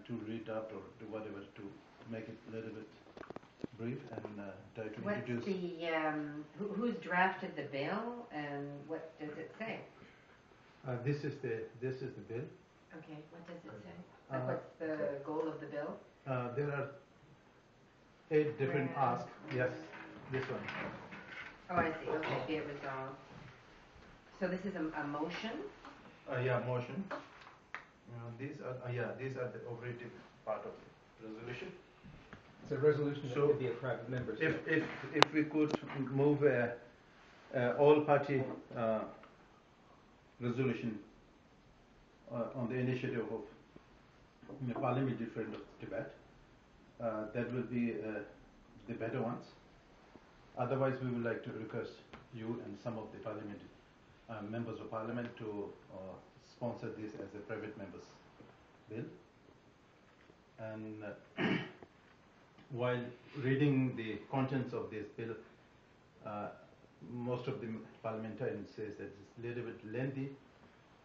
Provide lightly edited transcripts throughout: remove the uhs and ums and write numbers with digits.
to read out or do whatever to make it a little bit brief and try to What's introduce. the who's drafted the bill and what does it say? This is the bill. Okay, what does it say? What's the goal of the bill? There are 8 different asks. Yes, this one. Oh, I see. Okay, be it resolved. So this is a motion? Yeah, motion. These are the operative part of the resolution. It's a resolution So that could be a private member's. If we could move all-party resolution on the initiative of the Parliamentary Friend of Tibet, that will be the better ones. Otherwise, we would like to request you and some of the parliamentary members of Parliament to sponsor this as a private members bill. And while reading the contents of this bill, most of the parliamentarians says that it's a little bit lengthy.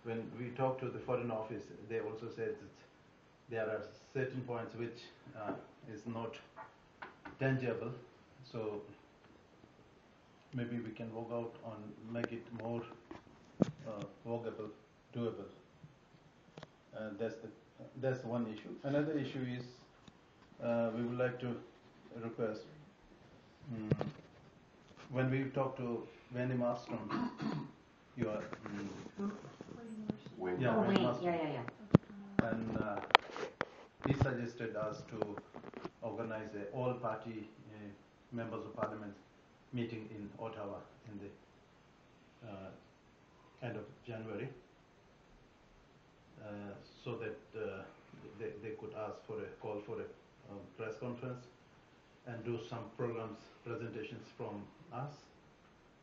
When we talk to the Foreign Office, they also said that there are certain points which is not tangible. So maybe we can work out on make it more workable, doable. That's one issue. Another issue is we would like to request when we talk to Wendy Marston, you are Wayne. Yeah. And he suggested us to organize an all-party members of Parliament meeting in Ottawa in the end of January, so that they could ask for a call for a press conference and do some programs, presentations from us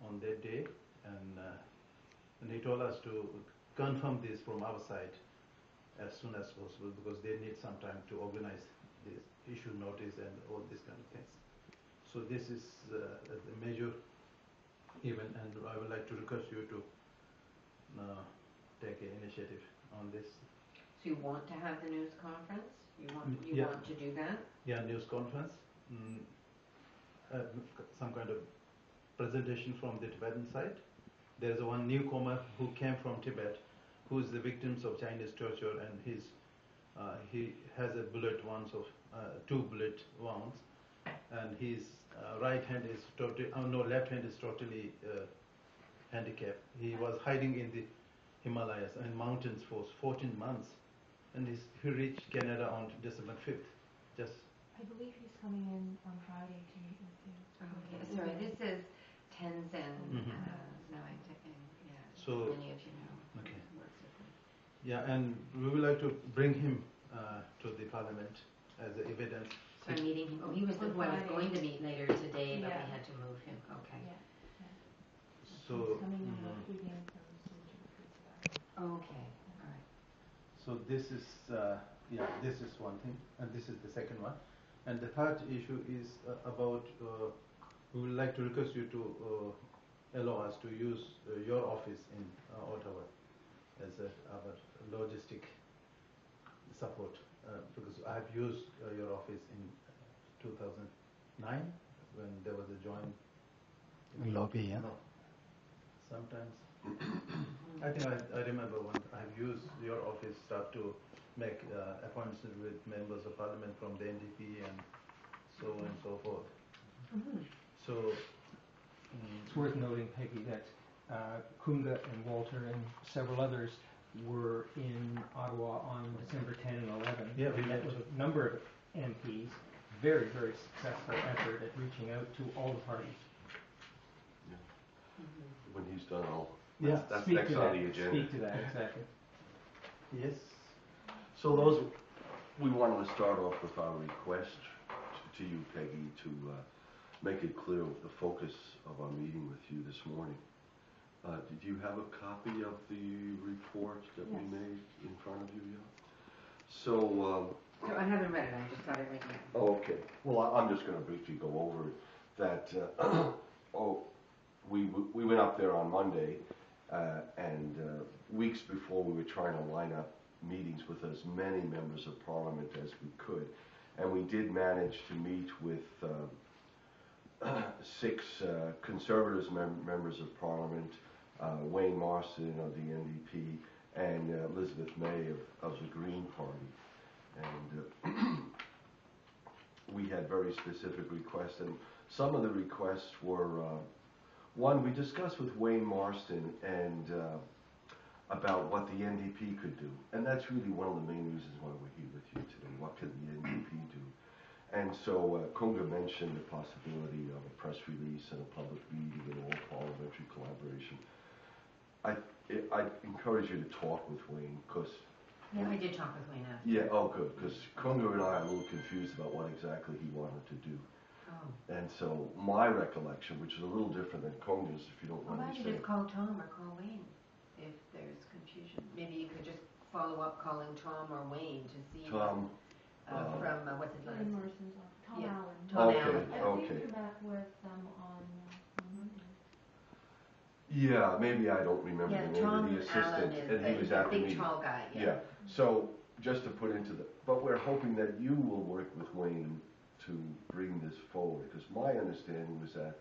on that day, and he told us to confirm this from our side as soon as possible because they need some time to organize this issue notice and all these kind of things. So this is a major event, and I would like to request you to take an initiative on this. So you want to have the news conference? You Yeah. want to do that? Yeah, news conference, some kind of presentation from the Tibetan side. There's one newcomer who came from Tibet, who is the victims of Chinese torture, and he has a bullet wounds of 2 bullet wounds, and his right hand is left hand is totally handicapped. He was hiding in the Himalayas and mountains for 14 months, and he reached Canada on December 5th. I believe he's coming in on Friday to meet with you. Okay, sorry, this is Tenzin. Now I'm taking, So, many of you know. okay. Works with him. Yeah, and we would like to bring him to the Parliament as evidence. So I'm meeting him. Oh, he was the who I was going to meet later today, but Yeah. we had to move him. Okay. Yeah. So, He's coming in the weekend from Surgery. Okay. All right. so this is this is one thing, and this is the second one, and the third issue is about we would like to request you to allow us to use your office in Ottawa as our logistic support because I have used your office in 2009 when there was a joint lobby. Yeah. No, sometimes I think I remember when I've used your office staff to make appointments with members of Parliament from the NDP and so on and so forth. So It's worth noting, Peggy, that Kunga and Walter and several others were in Ottawa on December 10 and 11. Yeah, we met met. with a number of MPs. Very, very successful effort at reaching out to all the parties. When he's done, that's Speak next to on that. the agenda. Speak to that, exactly. yes, So those, we wanted to start off with our request to you, Peggy, to make it clear the focus of our meeting with you this morning. Did you have a copy of the report that we made in front of you yet? So I haven't read it. I just got it right now. okay. Well, I'm just going to briefly go over it. That we went up there on Monday, and weeks before we were trying to line up meetings with as many members of Parliament as we could. And we did manage to meet with 6 Conservatives members of Parliament, Wayne Marston of the NDP, and Elizabeth May of the Green Party. And we had very specific requests, and some of the requests were, one, we discussed with Wayne Marston and about what the NDP could do. And that's really one of the main reasons why we're here with you today. What could the NDP do? And so Kunga mentioned the possibility of a press release and a public meeting and all parliamentary collaboration. I encourage you to talk with Wayne, because... Yeah, we did talk with Wayne after. Yeah, oh good, because Kunga and I are a little confused about what exactly he wanted to do. Oh. And so my recollection, which is a little different than Kunga's, if you don't Well, why mind me don't you saying... just call Tom or call Wayne if there's confusion? Maybe you could just follow up calling Tom or Wayne to see Tom... from, what's his last Ian name? Morrison's office, Tom Yeah. Allen. Tom Okay. Allen. I Okay. think you met with them on Monday. Yeah, maybe I don't remember Yeah, the name Tom of the assistant, Allen is and he was the at the big meeting. tall guy, yeah. Yeah, so just to put into the, but we're hoping that you will work with Wayne to bring this forward, because my understanding was that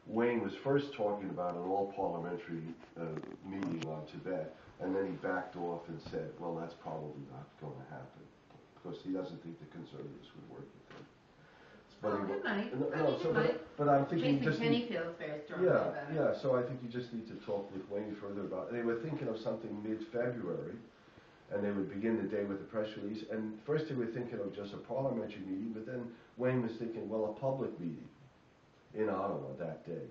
Wayne was first talking about an all-parliamentary meeting on Tibet, and then he backed off and said, well, that's probably not going to happen, because he doesn't think the Conservatives would work with him. Oh, good night. But I'm thinking Jason just... Kenny feels very strongly Yeah, about it. yeah, so I think you just need to talk with Wayne further about it. They were thinking of something mid-February, and they would begin the day with a press release, and first they were thinking of just a parliamentary meeting, but then Wayne was thinking, well, a public meeting in Ottawa that day.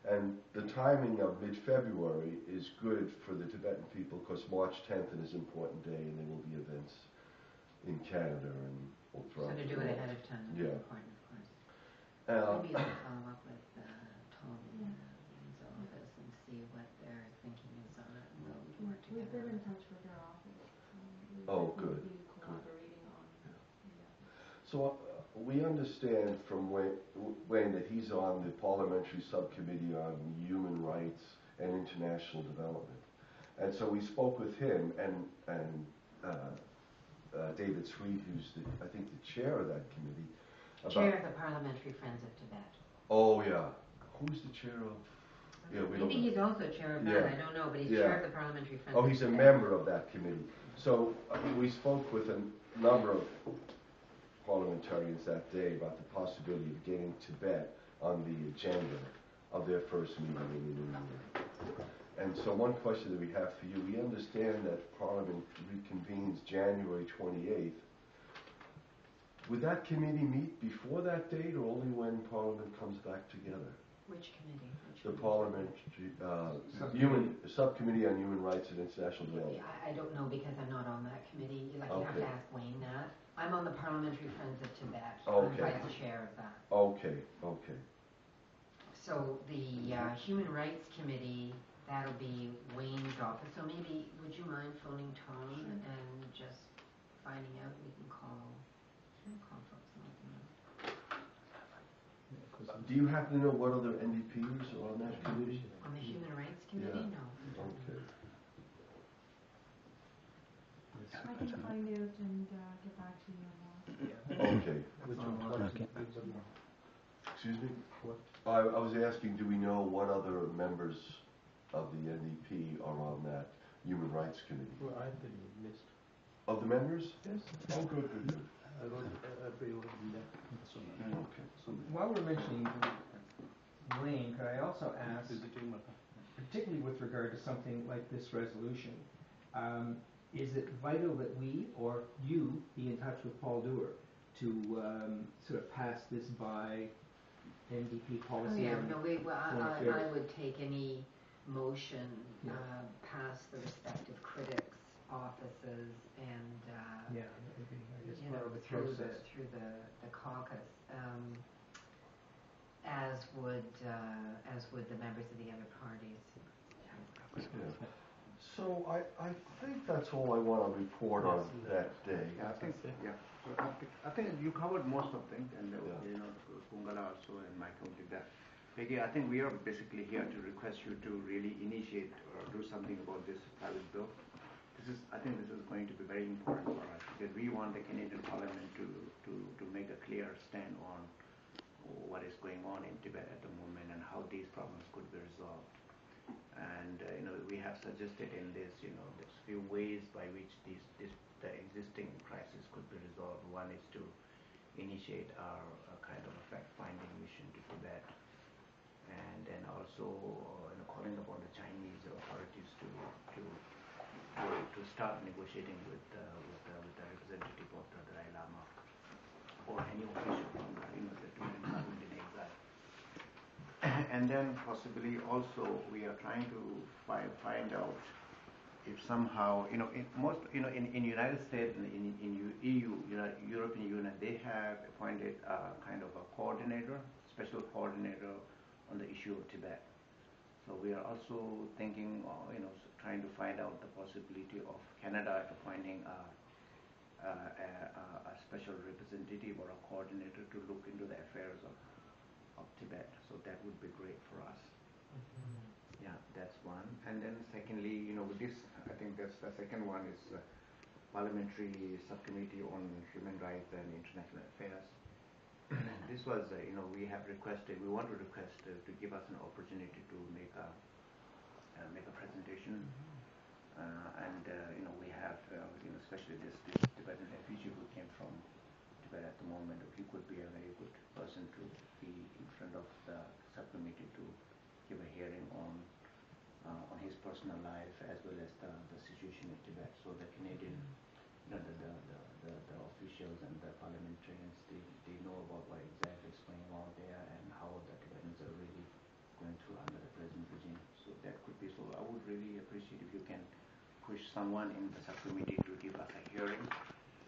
And the timing of mid-February is good for the Tibetan people, because March 10th is an important day, and there will be events in Canada and all So throughout to the do it world. ahead of time would be Yeah. important, of course. Maybe you can follow up with Tom in his office and see what their thinking is on it, and they'll work We've been in together. touch with their office. We'll Oh, good, definitely be collaborating on So we understand from Wayne that he's on the Parliamentary Subcommittee on Human Rights and International Development. And so we spoke with him and David Sweet, who's I think the chair of that committee. Chair of the Parliamentary Friends of Tibet. Oh yeah, who's the chair of? Yeah, we don't Maybe know. he's also chair of that, Yeah. I don't know, but he's Yeah. chair of the Parliamentary Friends Oh, of he's a Tibet. member of that committee. So we spoke with a number of parliamentarians that day about the possibility of getting Tibet on the agenda of their first meeting in the new year. And so one question that we have for you, we understand that Parliament reconvenes January 28th. Would that committee meet before that date, or only when Parliament comes back together? Which committee? The Parliamentary Subcommittee on Human Rights and International Development. I don't know, because I'm not on that committee. You have to Okay. ask Wayne that. I'm on the Parliamentary Friends of Tibet. Okay. I'm vice chair of that. Okay, okay. So the Human Rights Committee, that'll be Wayne's office. So maybe, would you mind phoning Tom and just finding out? We can call folks and let them know. Do you happen to know what other NDPs are on that committee? On the Human Rights Committee? Yeah. No. Okay. I can find out and get back to you on that. Okay. Okay. Excuse me? I was asking, do we know what other members of the NDP are on that Human Rights Committee? Well, I have the list. Of the members? Yes. Oh, good, good, good. I wrote everyone in there. Okay. While we're mentioning Wayne, could I also ask, Visiting particularly with regard to something like this resolution, is it vital that we or you be in touch with Paul Dewar to sort of pass this by NDP Oh, policy? yeah, and no, foreign I affairs? would take any motion Yeah. past the respective critics' offices and Yeah, that would be, I guess, you part know, of the through process. the caucus, as would the members of the other parties. Yeah. So I think that's all I want to report on that day. Yeah, I think, yeah. So I think you covered most of things, and you know, Kungala also and Michael did that. Peggy, I think we are basically here to request you to really initiate or do something about this private bill. This I think this is going to be very important for us because we want the Canadian Parliament to make a clear stand on what is going on in Tibet at the moment and how these problems could be resolved. And we have suggested in this, there's few ways by which the existing crisis could be resolved. One is to initiate our kind of a fact-finding mission to Tibet, and then also calling upon the Chinese authorities to start negotiating with the representative of the Dalai Lama or any official from the Tibetan government in exile. And then possibly also we are trying to find out if somehow in United States and in EU, European Union, they have appointed a kind of a coordinator, special coordinator on the issue of Tibet. So we are also thinking, trying to find out the possibility of Canada appointing a special representative or a coordinator to look into the affairs of Tibet. So that would be great for us. Yeah, that's one. And then secondly, with this, I think that's the second one is Parliamentary Subcommittee on Human Rights and International Affairs. This was, we want to request to give us an opportunity to make a presentation. We have, especially this Tibetan refugee who came from Tibet at the moment, he could be a very good person to be in front of the subcommittee to give a hearing on his personal life as well as the situation in Tibet. So the Canadian, the officials and the parliamentarians, they know about what exactly is going on there and how the Tibetans are really going through under the present regime. So that could be. So I would really appreciate if you can push someone in the subcommittee to give us a hearing.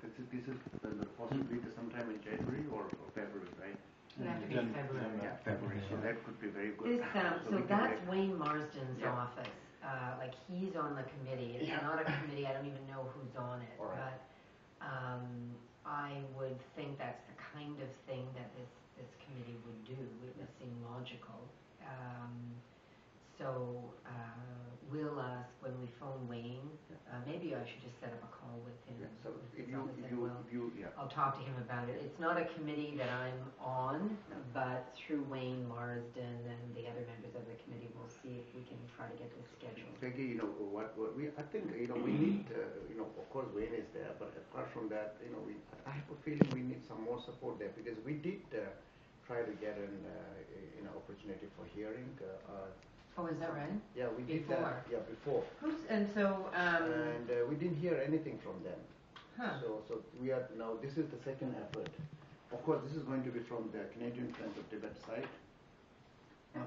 This is the possibility sometime in January or February, right? It'll have to be February. Yeah, February. So that could be very good. This, so that's Wayne Marsden's Yeah. office. Like he's on the committee. It's not a committee. I don't even know who's on it. All right. But I would think that's the kind of thing that this committee would do. It would seem logical. We'll ask when we phone Wayne. Maybe I should just set up a call with him. Yeah, so if His office as well. yeah. I'll talk to him about it. It's not a committee that I'm on, but through Wayne Marsden and the other members of the committee, we'll see if we can try to get this scheduled. Peggy, I think we need, of course Wayne is there, but apart from that, I have a feeling we need some more support there because we did try to get an opportunity for hearing. Oh, is that right? Yeah, we did Before. that. Yeah, before. And so, And we didn't hear anything from them. huh. So we are now. This is the second effort. Of course, this is going to be from the Canadian Friends of Tibet side.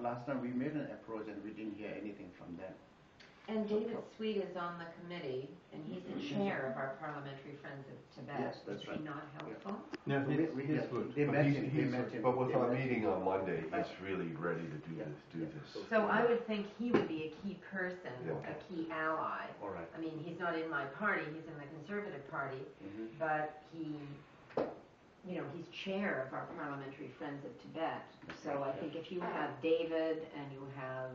Last time we made an approach and we didn't hear anything from them. And David Sweet is on the committee, and he's the chair of our Parliamentary Friends of Tibet. Yes, that's is right. he not helpful? Yeah, So he's good. They But mentioned. but with they our mentioned- meeting on Monday, he's really ready to do this. So I would think he would be a key person, Yeah. a key ally. All right. I mean, he's not in my party, he's in the Conservative Party, Mhm. but he's chair of our Parliamentary Friends of Tibet. So I think if you have David and you have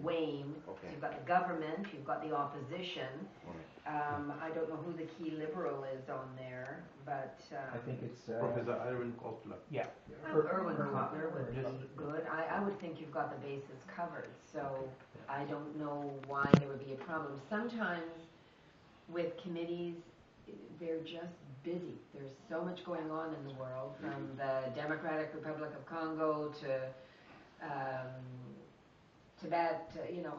Wayne, Okay. so you've got the government, you've got the opposition. All right. I don't know who the key liberal is on there, but I think it's Professor Irwin Kostler. yeah. Erwin Kotler would be good. I would think you've got the bases covered, so I don't know why there would be a problem. Sometimes with committees, they're just busy. There's so much going on in the world, from the Democratic Republic of Congo to Tibet,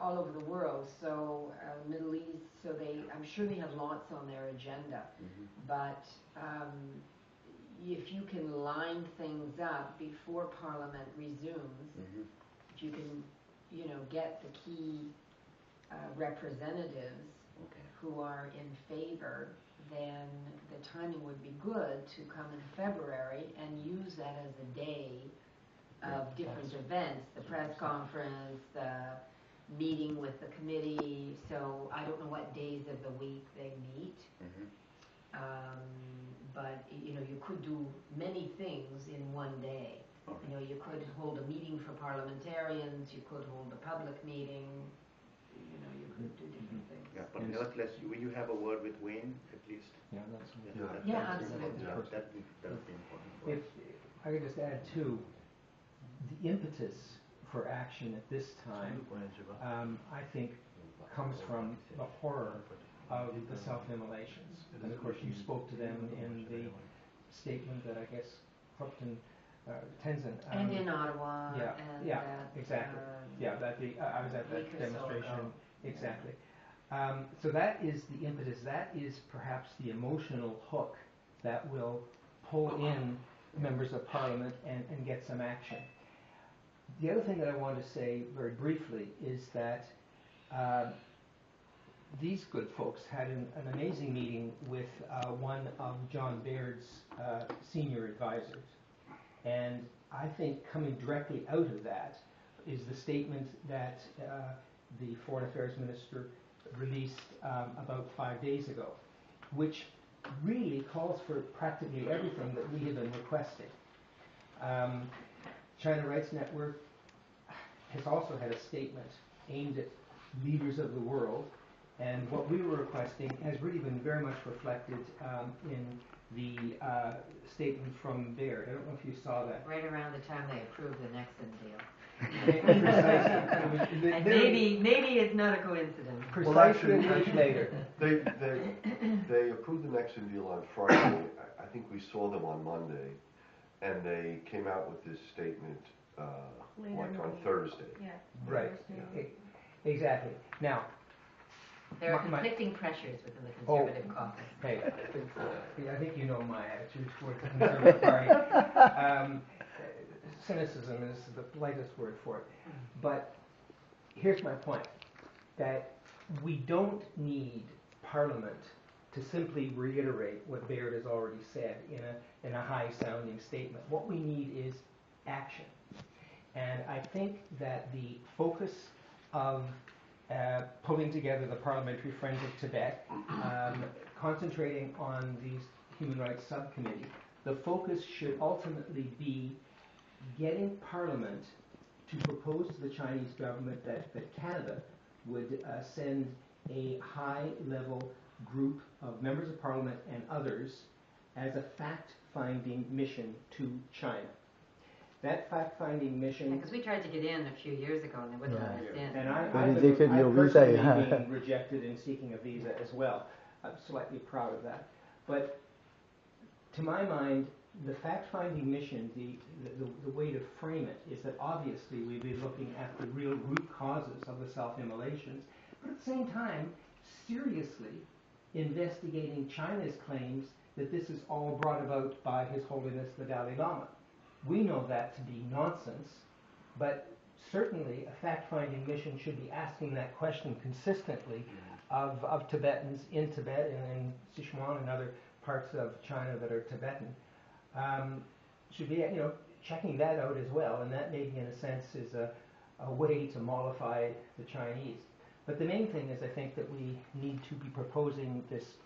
all over the world. So Middle East. So I'm sure they have lots on their agenda. Mhm. But if you can line things up before Parliament resumes, Mhm. if you can, get the key representatives Okay. who are in favor, then the timing would be good to come in February and use that as a day of different events, the press conference, the meeting with the committee. So I don't know what days of the week they meet. Mhm. But you could do many things in one day. Okay. You could hold a meeting for parliamentarians, you could hold a public meeting, you could do different things. Yeah, but Yes. nevertheless, will you have a word with Wayne at least? Yeah, that's. Yeah, that's absolutely. important. Yeah, that would be important for If us. I could just add too, the impetus for action at this time, I think, comes from the horror of the self-immolations. And of course, you spoke to them in the statement that I guess Thupten, Tenzin. And in Ottawa. Yeah, and yeah, at, exactly. Yeah, that I was at week that or so demonstration. ago. Exactly. So that is the impetus. That is perhaps the emotional hook that will pull in members of parliament and get some action. The other thing that I want to say very briefly is that these good folks had an amazing meeting with one of John Baird's senior advisors. And I think coming directly out of that is the statement that the Foreign Affairs Minister released about 5 days ago, which really calls for practically everything that we have been requesting. China Rights Network has also had a statement aimed at leaders of the world, and what we were requesting has really been very much reflected in the statement from Baird. I don't know if you saw that. Right around the time they approved the Nexon deal. Precisely. And maybe it's not a coincidence. Precisely a week later. They approved the Nexon deal on Friday. I think we saw them on Monday, and they came out with this statement Later like in the on week. Thursday. Yeah. Right. Thursday. Exactly. Now, There are My- conflicting pressures within the Conservative caucus. hey, I think you know my attitude towards the Conservative Party. Cynicism is the politest word for it. But here's my point, that we don't need Parliament to simply reiterate what Baird has already said in a high-sounding statement. What we need is action. And I think that the focus of pulling together the Parliamentary Friends of Tibet, concentrating on these human rights subcommittee, the focus should ultimately be getting Parliament to propose to the Chinese government that Canada would send a high-level group of members of Parliament and others as a fact-finding mission to China. That fact-finding mission... Because we tried to get in a few years ago and they wouldn't let us in. And I rejected your visa, personally yeah. being rejected in seeking a visa as well. I'm slightly proud of that. But to my mind, the fact-finding mission, the way to frame it is that obviously we'd be looking at the real root causes of the self-immolations, but at the same time, seriously investigating China's claims that this is all brought about by His Holiness the Dalai Lama. We know that to be nonsense, but certainly a fact-finding mission should be asking that question consistently of Tibetans in Tibet and in Sichuan and other parts of China that are Tibetan. Should be, checking that out as well, and that maybe in a sense is a way to mollify the Chinese. But the main thing is I think that we need to be proposing this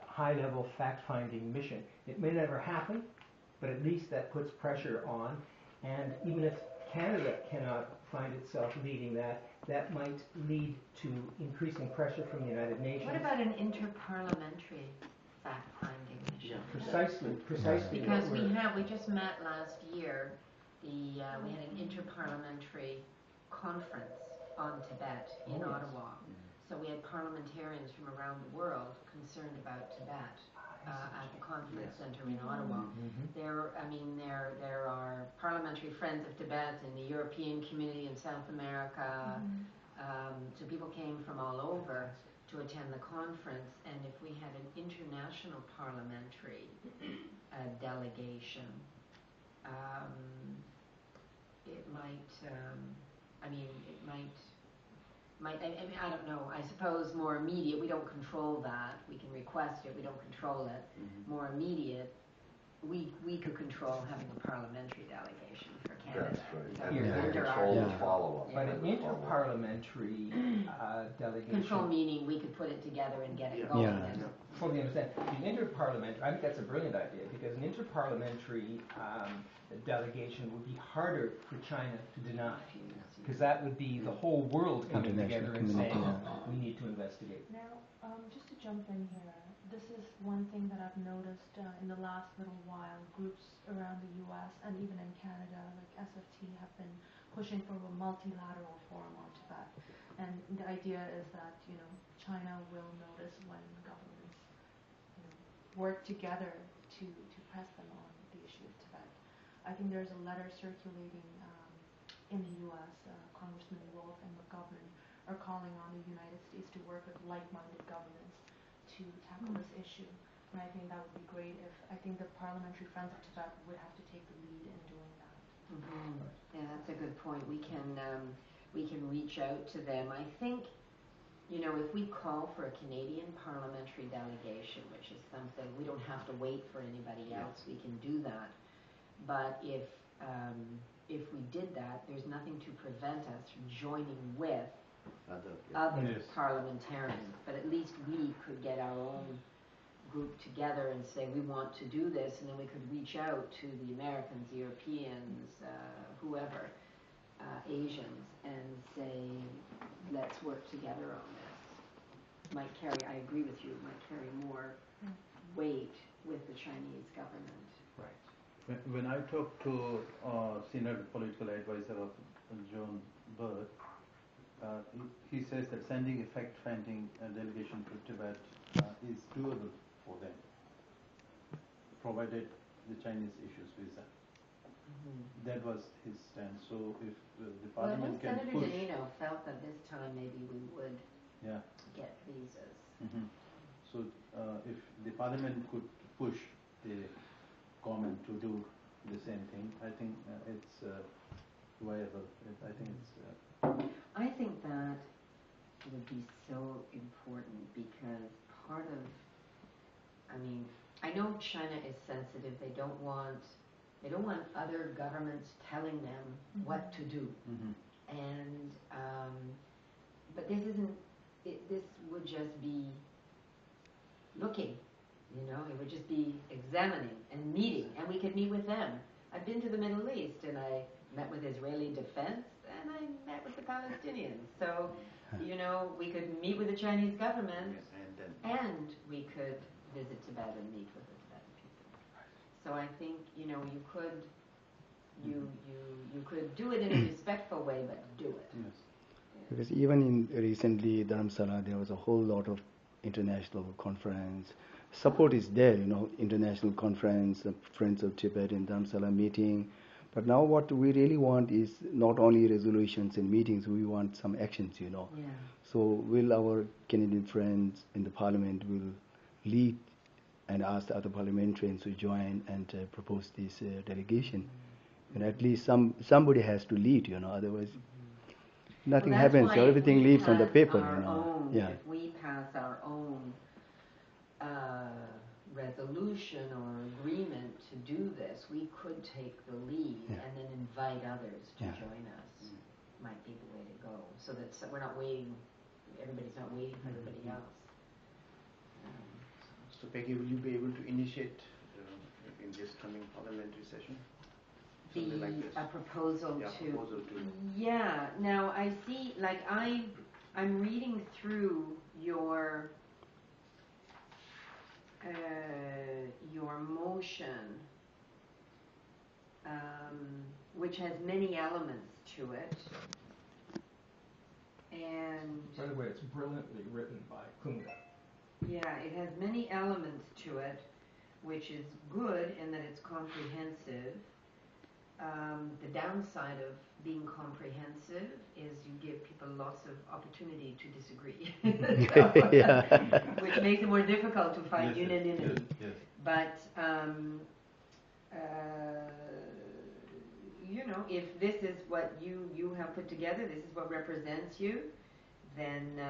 high-level fact-finding mission. It may never happen, but at least that puts pressure on, and even if Canada cannot find itself leading that, that might lead to increasing pressure from the United Nations. What about an interparliamentary fact-finding mission? Precisely. Because we just met last year. We had an interparliamentary conference on Tibet in Ottawa. So we had parliamentarians from around the world concerned about Tibet at the conference center in Ottawa. There are parliamentary friends of Tibet in the European community in South America. So people came from all over to attend the conference, and if we had an international parliamentary delegation, it might, I don't know, I suppose more immediate, we don't control that, we can request it, we don't control it. More immediate, we could control having a parliamentary delegation for Canada. That's right. Yeah. And Under control the Yeah. follow-up. But an interparliamentary delegation... Control meaning we could put it together and get it going. Yeah. And fully understand. The interparliamentary, I think that's a brilliant idea, because an interparliamentary delegation would be harder for China to deny. Because that would be the whole world coming International together and saying, community, we need to investigate. Now, just to jump in here, this is one thing that I've noticed in the last little while. Groups around the U.S. and even in Canada, like SFT, have been pushing for a multilateral forum on Tibet. And the idea is that, China will notice when governments, work together to press them on the issue of Tibet. I think there's a letter circulating in the U.S. Congressman Wolf and McGovern are calling on the United States to work with like-minded governments to tackle this issue. And I think that would be great if, I think the Parliamentary Friends of Tibet would have to take the lead in doing that. Yeah, that's a good point. We can reach out to them. I think, if we call for a Canadian parliamentary delegation, which is something, we don't have to wait for anybody else, we can do that. But if we did that, there's nothing to prevent us from joining with other Yes. parliamentarians. But at least we could get our own group together and say we want to do this, and then we could reach out to the Americans, Europeans, whoever, Asians, and say, let's work together on this. Might carry, I agree with you, might carry more weight with the Chinese government. Right. When I talked to senior political advisor of John Bird, he says that sending a fact-finding delegation to Tibet is doable for them, provided the Chinese issues visa. That was his stance. So if the Well, I Parliament think can Senator push, Danino felt that this time maybe we would yeah. get visas. So if the Parliament could push the government to do the same thing, I think it's viable. I think it's. I think that would be so important because part of, I know China is sensitive. They don't want other governments telling them what to do. And but this isn't. This would just be looking. It would just be examining and meeting, and we could meet with them. I've been to the Middle East, and I met with Israeli defense, and I met with the Palestinians. So, we could meet with the Chinese government, and we could visit Tibet and meet with the Tibetan people. So I think, you could, you could do it in a respectful way, but do it. Yes. Because even in recently Dharamsala, there was a whole lot of international conference. Support is there, international conference, the Friends of Tibet in Dharamsala meeting. But now what we really want is not only resolutions and meetings, we want some actions, Yeah. So will our Canadian friends in the Parliament will lead and ask the other parliamentarians to join and propose this delegation. And at least somebody has to lead, otherwise nothing Well, happens. that's why Everything if we leaves on the pass paper, our own, Yeah. If we pass our own resolution or agreement to do this, we could take the lead and then invite others to join us. Might be the way to go, so that we're not waiting. Everybody's not waiting for everybody else. So Peggy, will you be able to initiate in this coming parliamentary session? Something like this? A proposal Yeah, to. proposal to. Yeah. Now I see. Like I'm reading through your motion, which has many elements to it, and. By the way, it's brilliantly written by Kunga. Yeah, it has many elements to it, which is good in that it's comprehensive. The downside of being comprehensive is you give people lots of opportunity to disagree, which makes it more difficult to find unanimity. Yes. But if this is what you have put together, this is what represents you, then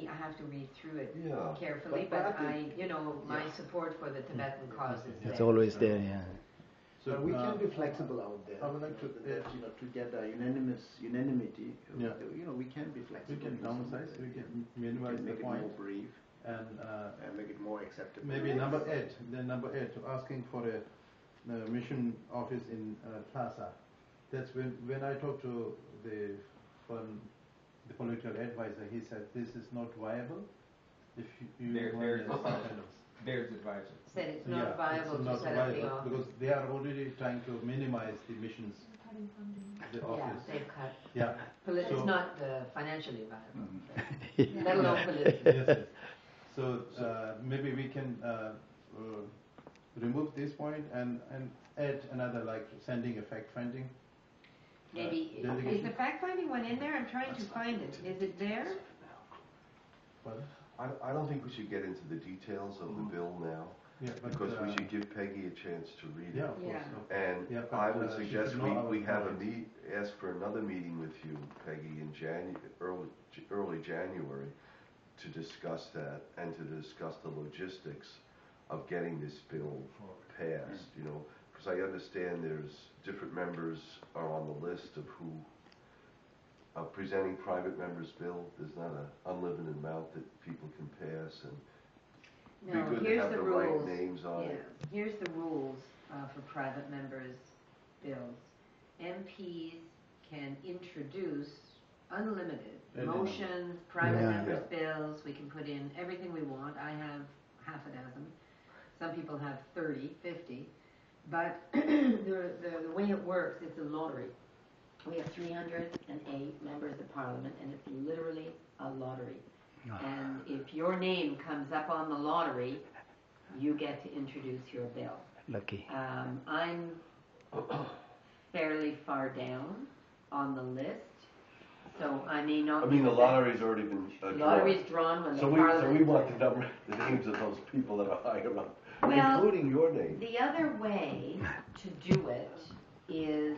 I have to read through it carefully. But my support for the Tibetan cause is there. It's always there, yeah. So we can be flexible out there. I would like to, to get a unanimity. Yeah. We can be flexible. we can downsize, we can minimize the make it point. more brief. and make it more acceptable. maybe number 8, asking for a mission office in Plaza. That's when I talked to the political advisor, he said this is not viable. If you want some kind of There's advisor. Said it's not viable it's to not set up the viable office. because they are already trying to minimize the missions, Cutting funding. the Yeah, office. they've cut. Yeah. It's So- not financially viable, Mhm. let alone politically. Yes, yes. So maybe we can remove this point and add another, like sending a fact-finding. Maybe, is delegation. the fact-finding one in there? I'm trying to find it. Is it there? Well, I don't think we should get into the details of the bill now, yeah, but, because we should give Peggy a chance to read yeah, it. of course. Yeah. So- And Yeah, but, I would she suggest should know our we have policy. ask for another meeting with you, Peggy, in early January, to discuss that and to discuss the logistics of getting this bill passed, you know, because I understand there's different members are on the list of who presenting private members' bill. There's not an unlimited amount that people can pass, and No, be good to here's have the the rules. right names on Yeah, it. here's the rules for private members' bills. MPs can introduce unlimited Anything. motions, private Yeah. members' bills. We can put in everything we want. I have half a dozen. Some people have 30, 50. But the way it works, it's a lottery. We have 308 members of parliament, and it's literally a lottery. And if your name comes up on the lottery, you get to introduce your bill. Lucky. I'm fairly far down on the list, so I may not. I mean, the be lottery's already been the drawn. lottery's drawn when So the we parliament. want the names of those people that are higher up, Well, including your name. The other way to do it is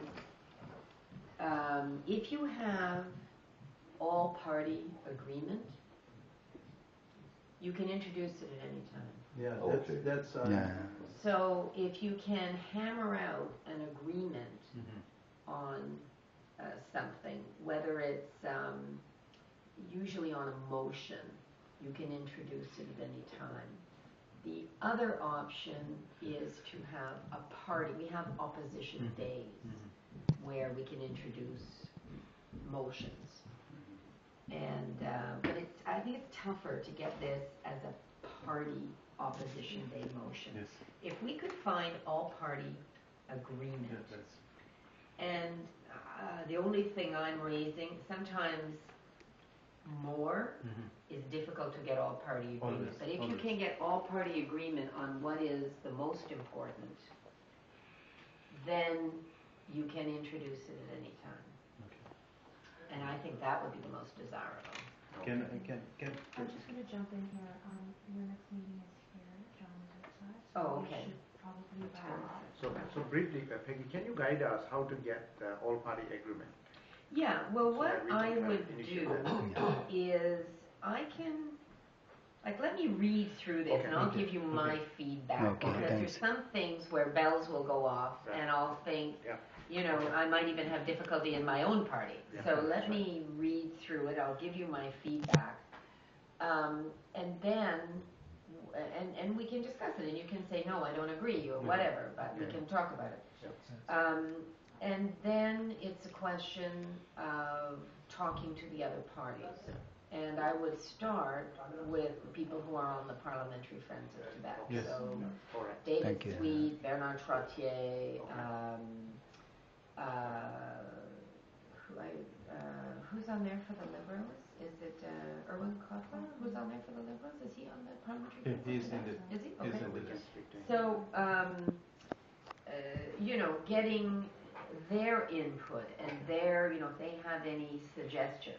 if you have all-party agreement, you can introduce it at any time. Yeah, Okay. that's Yeah. So if you can hammer out an agreement on something, whether it's usually on a motion, you can introduce it at any time. The other option is to have a party. We have opposition days where we can introduce motions. And but I think it's tougher to get this as a party opposition day motion. Yes. If we could find all-party agreement, Yeah, that's and the only thing I'm raising, sometimes more is difficult to get all-party agreement. Always, But if you always. can get all-party agreement on what is the most important, then you can introduce it at any time. okay. And I think that would be the most desirable. Can I'm just gonna jump in here, your next meeting is here, John is outside, so Oh, we okay. should probably wrap up. So briefly, Peggy, can you guide us how to get all-party agreement? Yeah, well, So what that we can I kind of would initiate do is I can, like, let me read through this and I'll Okay, give you my feedback. Okay, Because there's thanks. some things where bells will go off Right. and I'll think, Yeah. you know, I might even have difficulty in my own party. Yeah, So that's let right. me read through it, I'll give you my feedback. And then, and we can discuss it and you can say, no, I don't agree or whatever, but we Yeah. can talk about it. Yeah. And then it's a question of talking to the other parties. And I would start with people who are on the Parliamentary Friends of Tibet. Yes. So All right. David Thank you. Sweet, Bernard Trottier, who's on there for the Liberals? Is it Erwin Kotler? Who's on there for the Liberals? Is he on the Parliamentary Friends he's of in Tibet? the Is he? he's Okay. in the We can list. speak to him. So, you know, getting their input and their, you know, if they have any suggestions,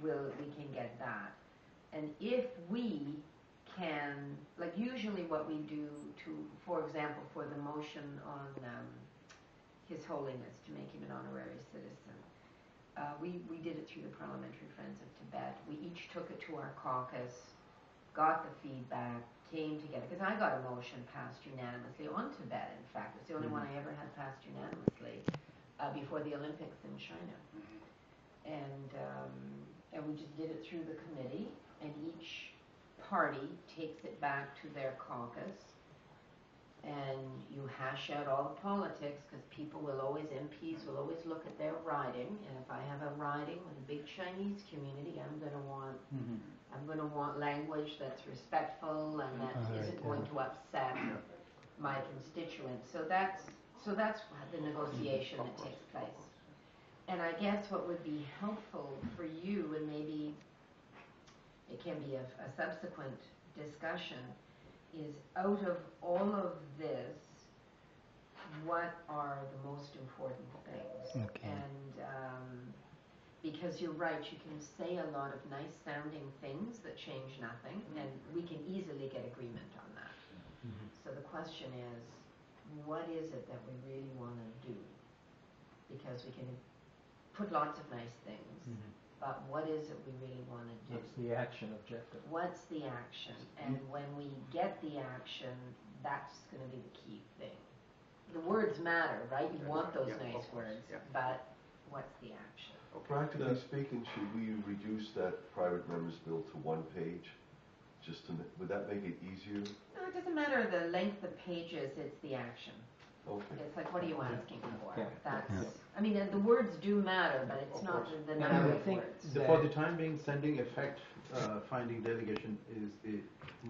we can get that. And if we can, like usually what we do to, for example, for the motion on His Holiness to make him an honorary citizen, we did it through the Parliamentary Friends of Tibet. We each took it to our caucus, got the feedback, came together, because I got a motion passed unanimously on Tibet, in fact. It's the only one I ever had passed unanimously before the Olympics in China. And we just did it through the committee, and each party takes it back to their caucus, and you hash out all the politics, because people will always, MPs will always look at their riding, and if I have a riding with a big Chinese community, I'm going to want language that's respectful and that isn't going to upset my constituents. So that's the negotiation that takes place. And I guess what would be helpful for you, and maybe it can be a subsequent discussion, is out of all of this, what are the most important things? Okay. And because you're right, you can say a lot of nice sounding things that change nothing, and we can easily get agreement on that. So the question is, what is it that we really want to do? Because we can put lots of nice things, but what is it we really want to do? What's the action objective? What's the action? And when we get the action, that's going to be the key thing. The words matter, right? You want those nice words, but what's the action? Practically speaking, should we reduce that private members bill to one page? Would that make it easier? No, it doesn't matter the length of pages, it's the action. Okay. It's like, what are you asking for? Yeah. That's, I mean, the words do matter, but it's not the number of words. For the time being, sending a fact-finding delegation is the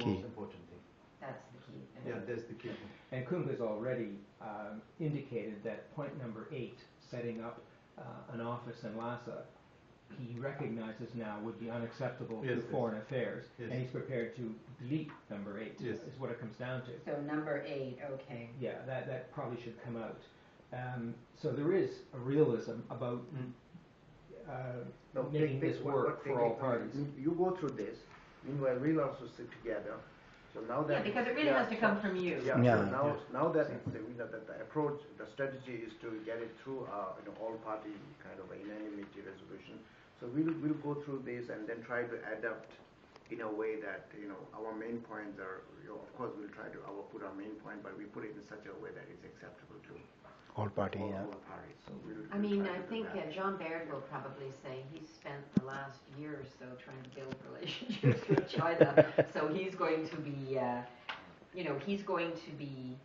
most important thing. That's the key thing. Yeah, that's the key thing. And Kung has already indicated that point number 8, setting up an office in Lhasa, he recognizes now would be unacceptable to foreign affairs, and he's prepared to delete number 8, is what it comes down to. So number 8, okay. Yeah, that probably should come out. So there is a realism about making this work for all parties. You go through this, meanwhile we'll also sit together. So now that because it really has to come from you. So now that that the approach, the strategy is to get it through all party kind of a unanimity resolution. So we'll go through this and then try to adapt in a way that our main points are. Of course, we'll try to put our main point, but we put it in such a way that it's acceptable to all parties. All parties. So I mean, I think John Baird will probably say he's spent the last year or so trying to build relationships with China. So he's going to be, he's going to be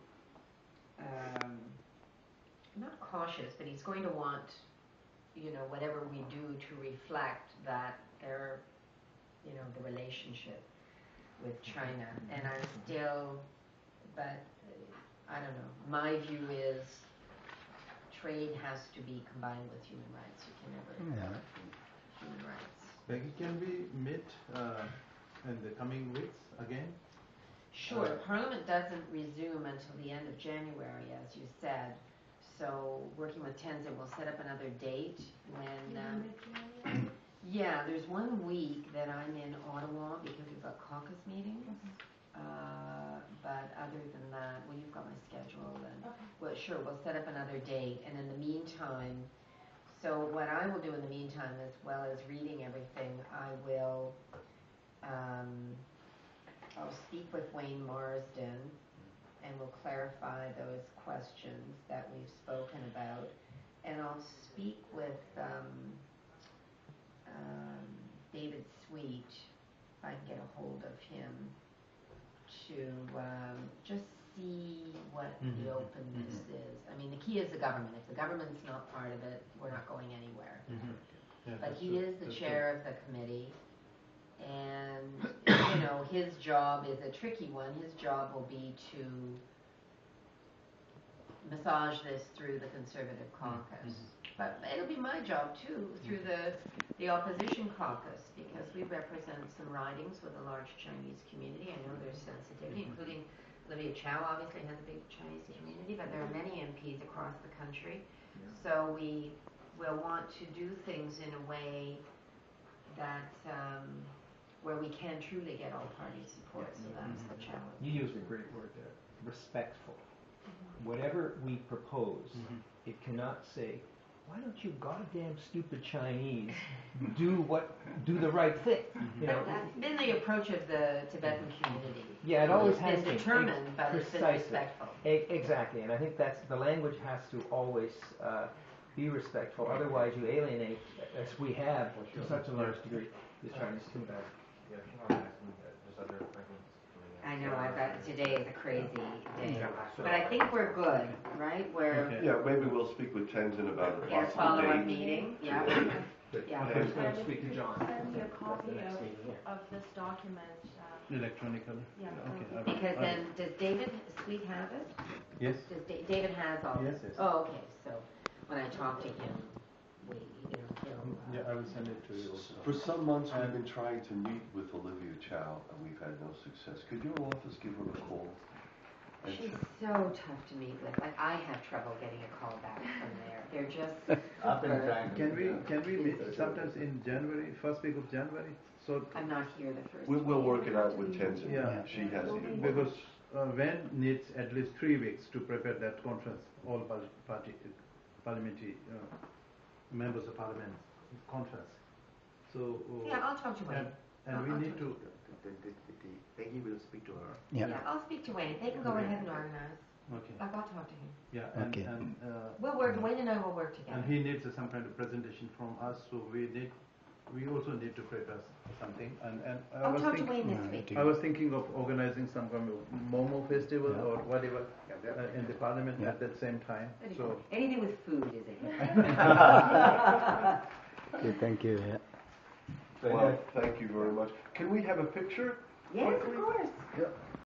not cautious, but he's going to want, whatever we do to reflect that the relationship with China. And I'm still, but I don't know. My view is trade has to be combined with human rights. You can never human rights. Peggy, can we meet in the coming weeks again? Sure. Parliament doesn't resume until the end of January, as you said. So working with Tenzin, we'll set up another date when. There's 1 week that I'm in Ottawa because we've got caucus meetings. But other than that, you've got my schedule, and we'll set up another date. And in the meantime, so what I will do in the meantime, as well as reading everything, I'll speak with Wayne Marsden, and we'll clarify those questions that we've spoken about, and I'll speak with David Sweet, if I can get a hold of him, to just see what the openness is. I mean, the key is the government. If the government's not part of it, we're not going anywhere. But he is the chair of the committee, and his job is a tricky one. His job will be to massage this through the Conservative caucus. But it'll be my job too, through the opposition caucus, because we represent some ridings with a large Chinese community. I know there's sensitivity, including Olivia Chow obviously has a big Chinese community, but there are many MPs across the country. So we will want to do things in a way that where we can truly get all party support. So that's the challenge. You used a great word there, respectful. Whatever we propose, it cannot say, why don't you goddamn stupid Chinese do the right thing? That's been the approach of the Tibetan community. Yeah, it always has been determined, but it's been respectful. Exactly, and I think that's the language has to always be respectful. Otherwise, you alienate, as we have to such a large degree, the Chinese community. Yeah, other appointments coming up. I know, I've got, today is a crazy day, Yeah. but I think we're good, right? We're, Okay. Yeah, maybe we'll speak with Tenzin about a get a possible follow-up date. meeting, yeah. Yeah. Okay, so And if speak you to could John. send me a copy next meeting, yeah. of this document, Electronically? yeah. Okay. that would I will- Because I will- then, does David Sweet have it? Yes? Does David has all Yes, this? yes. Oh, okay, so when I talk to him, we, he'll. Yeah, I will send it to you also. For some months, we've been trying to meet with Olivia Chow, and we've had no success. Could your office give her a call? And She's check? so tough to meet with. Like, I have trouble getting a call back from there. They're just I've been super. trying to. Can we meet sometimes in January, first week of January? So, I'm not here the first. We'll work it out with Tenzin. Yeah. She has the because Van needs at least 3 weeks to prepare that conference, all parliamentary members of parliament conference. So. Yeah, I'll talk to Wayne. And we I'll need talk to. Peggy will speak to her. Yeah. I'll speak to Wayne. They can go ahead and organize. Okay. Like, I'll talk to him. Yeah. Okay. We'll work. Wayne and I will work together. And he needs some kind of presentation from us, so we also need to prepare something. And I I'll was talk to thinking, Wayne this week. I was thinking of organizing some kind of Momo festival Yeah. or whatever in the parliament Yeah. at that same time. That'd be So. cool. Anything with food is a hit. Okay, thank you. Yeah. Well, thank you very much. Can we have a picture? Yes, of course. Yeah.